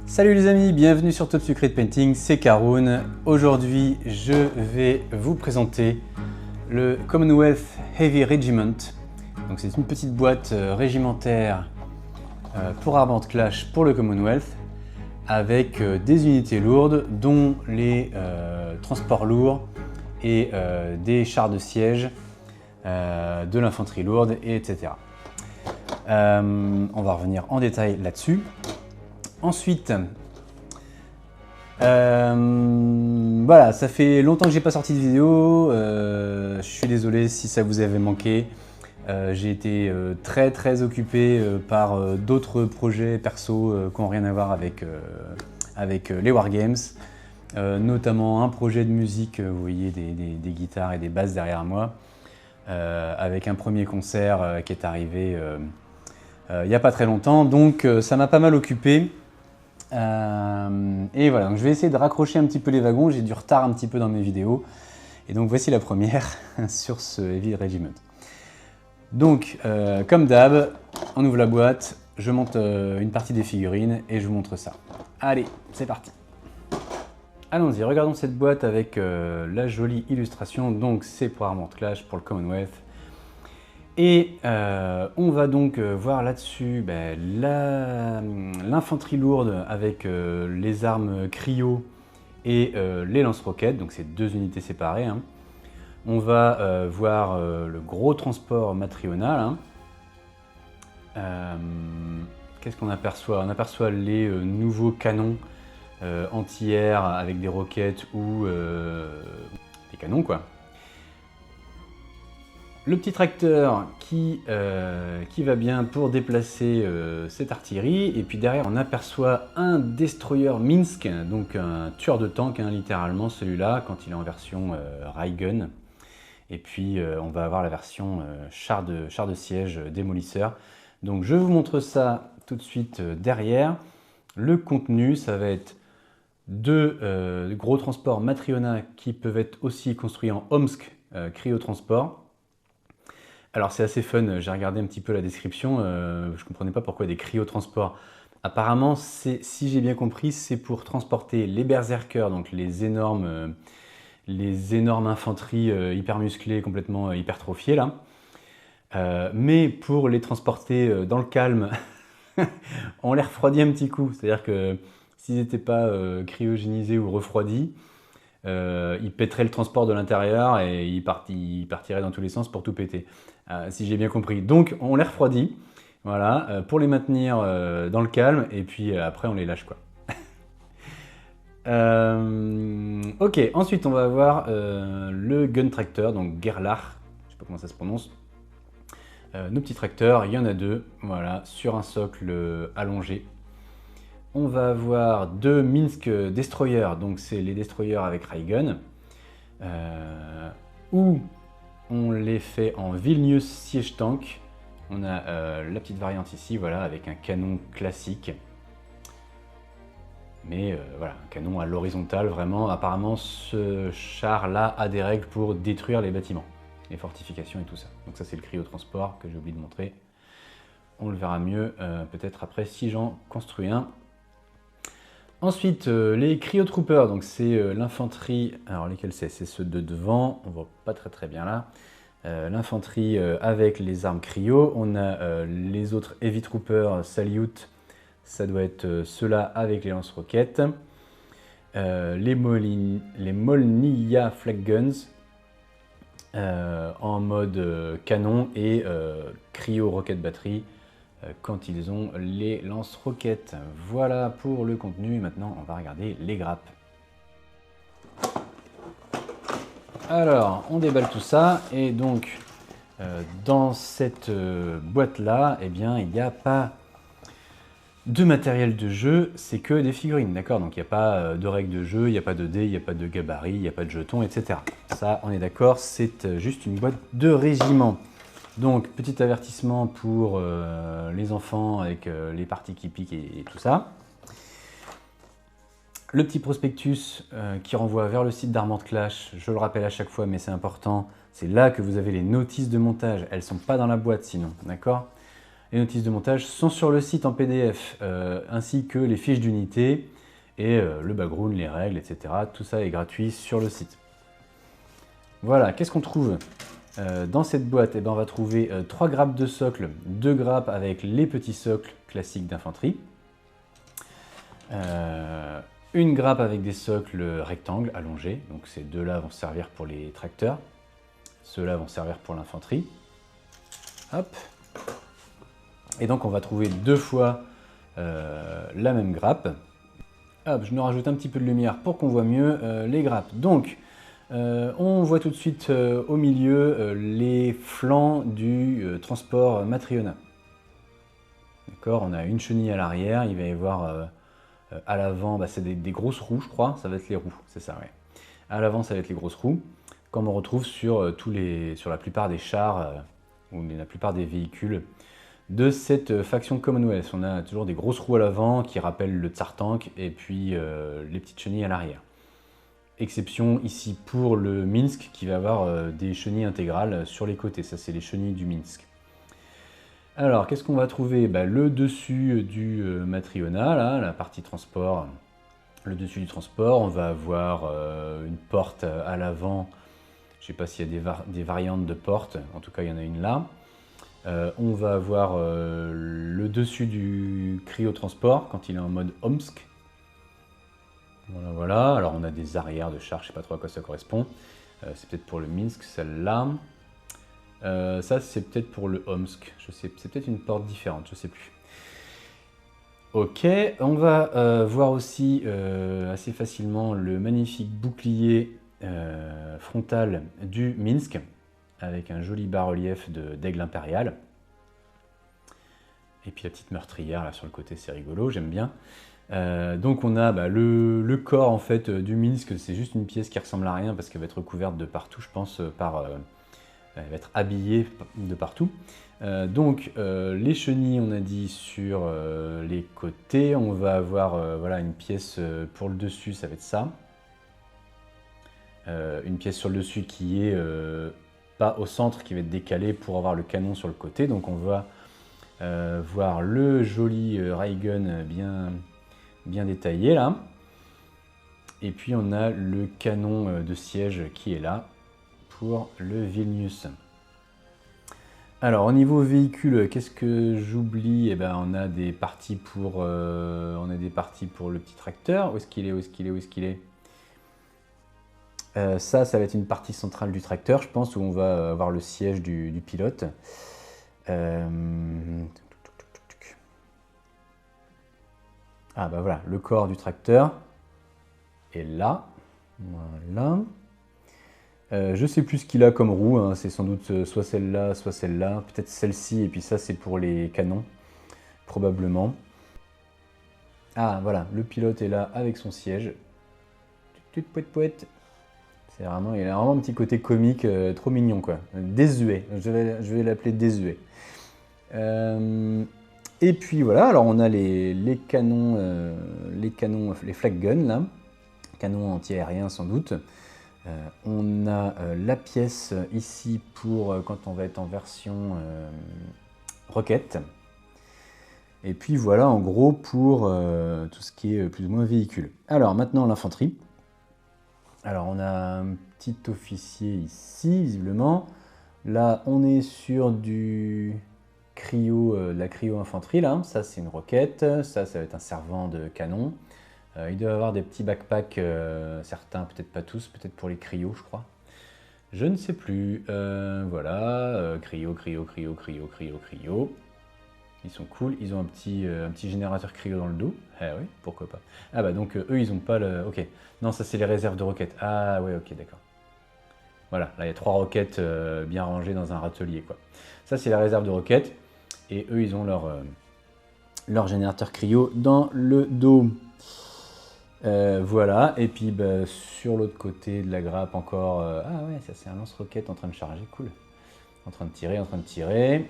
Salut les amis, bienvenue sur Top Secret Painting, c'est Karoun. Aujourd'hui, je vais vous présenter le Commonwealth Heavy Regiment. Donc c'est une petite boîte régimentaire pour Armand Clash pour le Commonwealth avec des unités lourdes dont les transports lourds et des chars de siège, de l'infanterie lourde, etc. On va revenir en détail là-dessus. Ensuite, voilà, ça fait longtemps que j'ai pas sorti de vidéo, je suis désolé si ça vous avait manqué. J'ai été très occupé par d'autres projets perso qui n'ont rien à voir avec les Wargames, notamment un projet de musique, vous voyez des guitares et des basses derrière moi, avec un premier concert qui est arrivé il n'y a pas très longtemps, donc ça m'a pas mal occupé. Et voilà, donc je vais essayer de raccrocher un petit peu les wagons, j'ai du retard un petit peu dans mes vidéos. Et donc voici la première sur ce Heavy Regiment. Donc, comme d'hab, on ouvre la boîte, je monte une partie des figurines et je vous montre ça. Allez, c'est parti. Allons-y, regardons cette boîte avec la jolie illustration. Donc c'est pour Armand Clash, pour le Commonwealth. Et on va donc voir là-dessus l'infanterie lourde avec les armes cryo et les lance-roquettes, donc c'est deux unités séparées. Hein. On va voir le gros transport matrional. Hein. Qu'est-ce qu'on aperçoit? On aperçoit les nouveaux canons anti-air avec des roquettes ou des canons, quoi. Le petit tracteur qui va bien pour déplacer cette artillerie. Et puis derrière, on aperçoit un destroyer Minsk, donc un tueur de tank, hein, littéralement celui-là, quand il est en version Raygun. Et puis on va avoir la version char de siège démolisseur. Donc je vous montre ça tout de suite derrière. Le contenu, ça va être deux gros transports Matriona qui peuvent être aussi construits en Omsk cryotransport. Alors c'est assez fun, j'ai regardé un petit peu la description, je ne comprenais pas pourquoi des cryotransports. Apparemment, si j'ai bien compris, c'est pour transporter les berserkers, donc les énormes infanteries hyper musclées, complètement hypertrophiées là. Mais pour les transporter dans le calme, on les refroidit un petit coup. C'est-à-dire que s'ils n'étaient pas cryogénisés ou refroidis, ils pèteraient le transport de l'intérieur et ils partiraient dans tous les sens pour tout péter. Si j'ai bien compris. Donc on les refroidit, voilà, pour les maintenir dans le calme et puis après on les lâche, quoi. Ok, ensuite on va avoir le gun tractor, donc Gerlach, je sais pas comment ça se prononce. Nos petits tracteurs, il y en a deux, voilà, sur un socle allongé. On va avoir deux Minsk Destroyers, donc c'est les destroyers avec Raygun, ou on les fait en Vilnius Siege Tank. On a la petite variante ici, voilà, avec un canon classique. Mais voilà, un canon à l'horizontale, vraiment. Apparemment, ce char-là a des règles pour détruire les bâtiments, les fortifications et tout ça. Donc ça, c'est le cryotransport que j'ai oublié de montrer. On le verra mieux peut-être après si j'en construis un. Ensuite, les cryotroopers, donc c'est l'infanterie, alors lesquels c'est ceux de devant, on voit pas très bien là. L'infanterie avec les armes cryo, on a les autres heavy troopers Salyut, ça doit être ceux-là avec les lance-roquettes. Les Molniya Flak Guns en mode canon et cryo rocket batterie quand ils ont les lance-roquettes. Voilà pour le contenu. Maintenant, on va regarder les grappes. Alors, on déballe tout ça. Et donc, dans cette boîte-là, eh bien, il n'y a pas de matériel de jeu, c'est que des figurines, d'accord? Donc, il n'y a pas de règles de jeu, il n'y a pas de dés, il n'y a pas de gabarit, il n'y a pas de jetons, etc. Ça, on est d'accord, c'est juste une boîte de régiment. Donc, petit avertissement pour les enfants avec les parties qui piquent et tout ça. Le petit prospectus qui renvoie vers le site d'Armand Clash, je le rappelle à chaque fois, mais c'est important. C'est là que vous avez les notices de montage. Elles ne sont pas dans la boîte sinon, d'accord? Les notices de montage sont sur le site en PDF, ainsi que les fiches d'unité et le background, les règles, etc. Tout ça est gratuit sur le site. Voilà, qu'est-ce qu'on trouve dans cette boîte? Eh ben, on va trouver 3 grappes de socle, 2 grappes avec les petits socles classiques d'infanterie, une grappe avec des socles rectangles allongés, donc ces deux-là vont servir pour les tracteurs, ceux-là vont servir pour l'infanterie. Hop. Et donc on va trouver 2 fois la même grappe. Hop, je nous rajoute un petit peu de lumière pour qu'on voit mieux les grappes. Donc, on voit tout de suite au milieu les flancs du transport Matriona. D'accord, on a une chenille à l'arrière, il va y avoir à l'avant, bah, c'est des grosses roues, je crois, ça va être les roues, c'est ça, ouais. À l'avant, ça va être les grosses roues, comme on retrouve sur, sur la plupart des chars ou la plupart des véhicules de cette faction Commonwealth. On a toujours des grosses roues à l'avant qui rappellent le Tsar Tank et puis les petites chenilles à l'arrière. Exception ici pour le Minsk qui va avoir des chenilles intégrales sur les côtés. Ça, c'est les chenilles du Minsk. Alors, qu'est-ce qu'on va trouver? Bah, le dessus du Matriona, là, la partie transport. Le dessus du transport, on va avoir une porte à l'avant. Je ne sais pas s'il y a des variantes de portes. En tout cas, il y en a une là. On va avoir le dessus du cryotransport quand il est en mode Omsk. Voilà, voilà. Alors on a des arrières de char, je ne sais pas trop à quoi ça correspond. C'est peut-être pour le Minsk, celle-là. Ça, c'est peut-être pour le Omsk. Je sais, c'est peut-être une porte différente, je ne sais plus. Ok, on va voir aussi assez facilement le magnifique bouclier frontal du Minsk, avec un joli bas-relief d'aigle impérial. Et puis la petite meurtrière là sur le côté, c'est rigolo, j'aime bien. Donc on a bah, le corps en fait du Minsk, c'est juste une pièce qui ressemble à rien parce qu'elle va être recouverte de partout, je pense, elle va être habillée de partout. Donc les chenilles, on a dit sur les côtés, on va avoir voilà, une pièce pour le dessus, ça va être ça. Une pièce sur le dessus qui est pas au centre, qui va être décalée pour avoir le canon sur le côté. Donc on va voir le joli Raygun bien détaillé là. Et puis on a le canon de siège qui est là pour le Vilnius. Alors au niveau véhicule, qu'est-ce que j'oublie? Eh ben, on a des parties pour le petit tracteur. Où est-ce qu'il est? Où est-ce qu'il est? Où est-ce qu'il est? Ça va être une partie centrale du tracteur, je pense, où on va avoir le siège du pilote. Ah bah voilà, le corps du tracteur est là. Voilà. Je sais plus ce qu'il a comme roue, hein. C'est sans doute soit celle-là, peut-être celle-ci, et puis ça c'est pour les canons, probablement. Ah voilà, le pilote est là avec son siège. C'est vraiment, il a vraiment un petit côté comique, trop mignon quoi. Désuet, je vais l'appeler désuet. Et puis voilà, alors on a les canons, les flak guns là, canons anti-aériens sans doute. On a la pièce ici pour quand on va être en version roquette. Et puis voilà en gros pour tout ce qui est plus ou moins véhicule. Alors maintenant l'infanterie. Alors on a un petit officier ici visiblement. Là on est sur du la cryo-infanterie là. Ça c'est une roquette, ça va être un servant de canon. Il doit y avoir des petits backpacks, certains, peut-être pas tous, peut-être pour les cryos, je crois. Je ne sais plus. Voilà, cryo. Ils sont cool, ils ont un petit générateur cryo dans le dos. Ah oui, pourquoi pas. Ah bah donc eux, ils ont pas le... Ok, non, ça c'est les réserves de roquettes. Ah ouais, ok, d'accord. Voilà, là il y a 3 roquettes bien rangées dans un râtelier, quoi. Ça c'est la réserve de roquettes. Et eux, ils ont leur générateur cryo dans le dos. Voilà, et puis bah, sur l'autre côté de la grappe encore, ah ouais, ça c'est un lance-roquette en train de charger, cool. En train de tirer.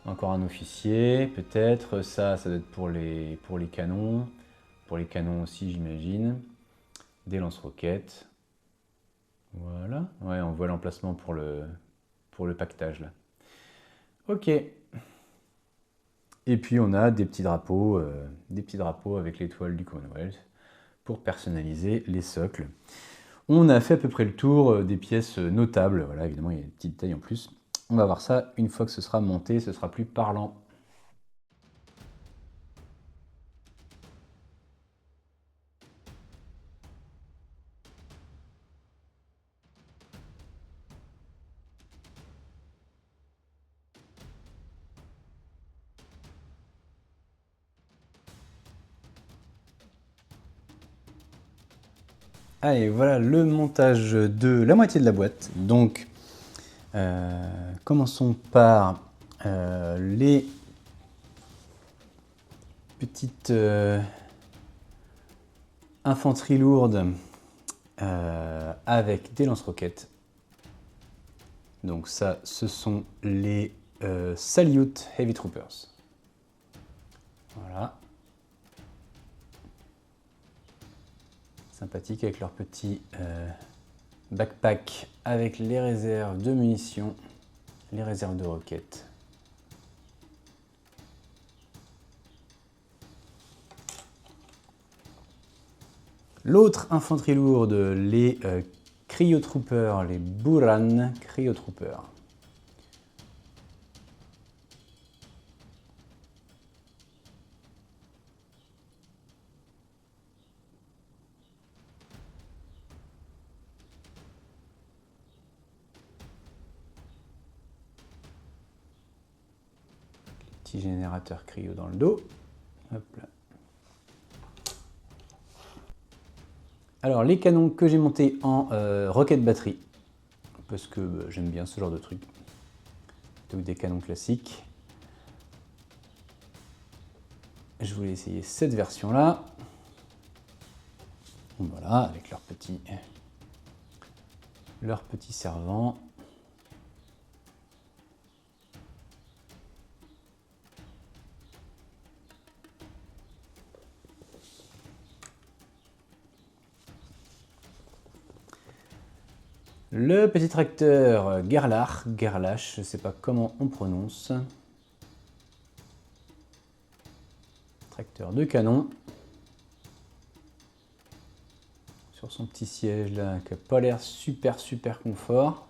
Encore un officier, peut-être. Ça doit être pour les canons. Pour les canons aussi, j'imagine. Des lance-roquettes. Voilà. Ouais, on voit l'emplacement pour le pactage là. Ok. Et puis on a des petits drapeaux avec l'étoile du Commonwealth pour personnaliser les socles. On a fait à peu près le tour des pièces notables. Voilà, évidemment, il y a des petites détails en plus. On va voir ça une fois que ce sera monté, ce sera plus parlant. Allez, voilà le montage de la moitié de la boîte. Donc, commençons par les petites infanteries lourdes avec des lance-roquettes. Donc ça, ce sont les Salyut Heavy Troopers. Voilà. Sympathique avec leur petit backpack avec les réserves de munitions, les réserves de roquettes. L'autre infanterie lourde, les Cryotroopers, les Buran Cryotroopers. Petit générateur cryo dans le dos. Hop là. Alors les canons que j'ai montés en roquette batterie, parce que j'aime bien ce genre de truc, plutôt que des canons classiques. Je voulais essayer cette version là. Voilà, avec leur petit servant. Le petit tracteur Gerlach, je ne sais pas comment on prononce. Tracteur de canon. Sur son petit siège là, qui n'a pas l'air super confort.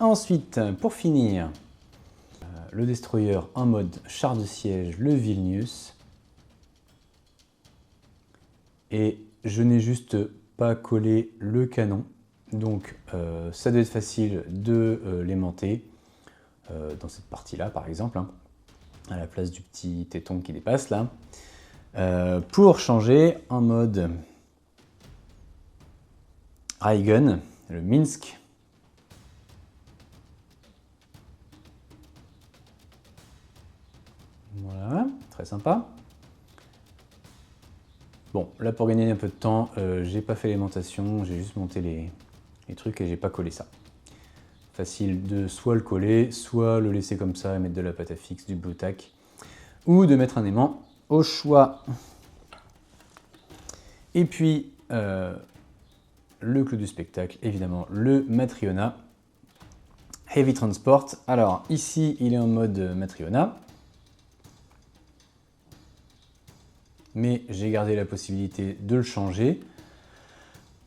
Ensuite, pour finir, le destroyer en mode char de siège, le Vilnius. Et je n'ai juste pas collé le canon, donc ça doit être facile de l'aimanter dans cette partie-là, par exemple, hein, à la place du petit téton qui dépasse là. Pour changer en mode Raygun, le Minsk. Voilà, très sympa. Bon, là pour gagner un peu de temps, j'ai pas fait l'aimantation, j'ai juste monté les trucs et j'ai pas collé ça. Facile de soit le coller, soit le laisser comme ça et mettre de la pâte à fixe, du blue tack, ou de mettre un aimant au choix. Et puis, le clou du spectacle, évidemment, le Matriona Heavy Transport. Alors ici, il est en mode Matriona. Mais j'ai gardé la possibilité de le changer.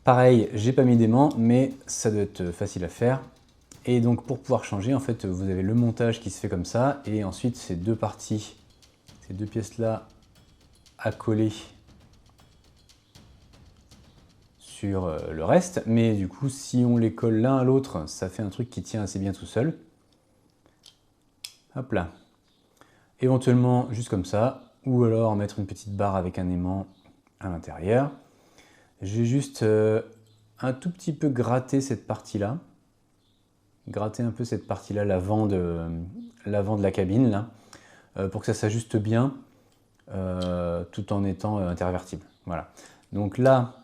Pareil, j'ai pas mis d'aimant, mais ça doit être facile à faire. Et donc pour pouvoir changer, en fait, vous avez le montage qui se fait comme ça, et ensuite ces deux parties, ces deux pièces-là à coller sur le reste. Mais du coup, si on les colle l'un à l'autre, ça fait un truc qui tient assez bien tout seul. Hop là. Éventuellement, juste comme ça. Ou alors mettre une petite barre avec un aimant à l'intérieur. J'ai juste un tout petit peu gratté cette partie-là. Gratter un peu cette partie-là, l'avant de la cabine, là, pour que ça s'ajuste bien, tout en étant intervertible. Voilà. Donc là,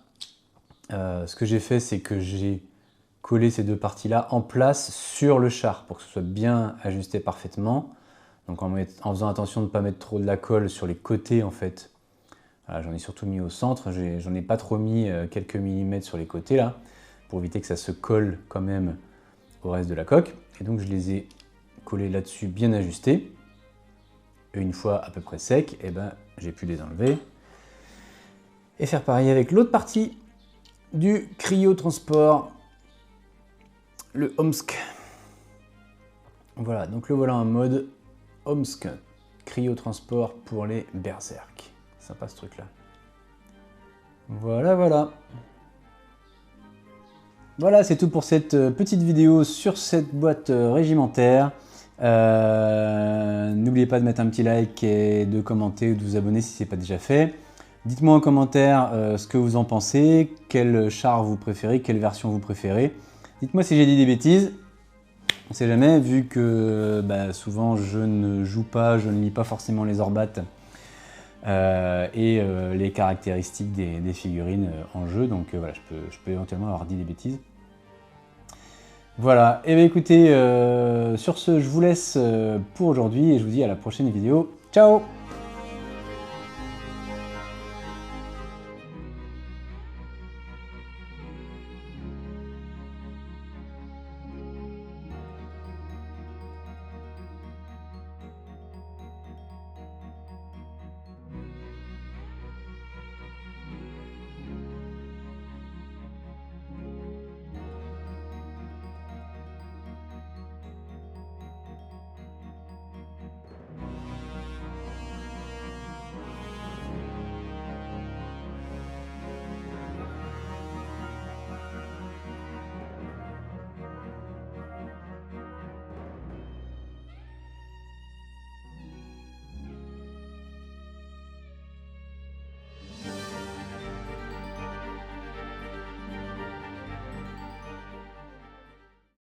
ce que j'ai fait, c'est que j'ai collé ces deux parties-là en place sur le char, pour que ce soit bien ajusté parfaitement. Donc en faisant attention de ne pas mettre trop de la colle sur les côtés en fait. Voilà, j'en ai surtout mis au centre, j'en ai pas trop mis quelques millimètres sur les côtés là, pour éviter que ça se colle quand même au reste de la coque. Et donc je les ai coller là-dessus, bien ajusté. Et une fois à peu près sec, et ben, j'ai pu les enlever. Et faire pareil avec l'autre partie du Cryotransport, le Omsk. Voilà, donc le voilà en mode Omsk, Cryotransport pour les berserk. Sympa ce truc là. Voilà, voilà. Voilà, c'est tout pour cette petite vidéo sur cette boîte régimentaire. N'oubliez pas de mettre un petit like et de commenter ou de vous abonner si ce n'est pas déjà fait. Dites-moi en commentaire ce que vous en pensez, quel char vous préférez, quelle version vous préférez. Dites-moi si j'ai dit des bêtises. On ne sait jamais, vu que souvent je ne joue pas, je ne lis pas forcément les orbates et les caractéristiques des figurines en jeu. Donc voilà, je peux éventuellement avoir dit des bêtises. Voilà, et bien écoutez, sur ce, je vous laisse pour aujourd'hui et je vous dis à la prochaine vidéo. Ciao!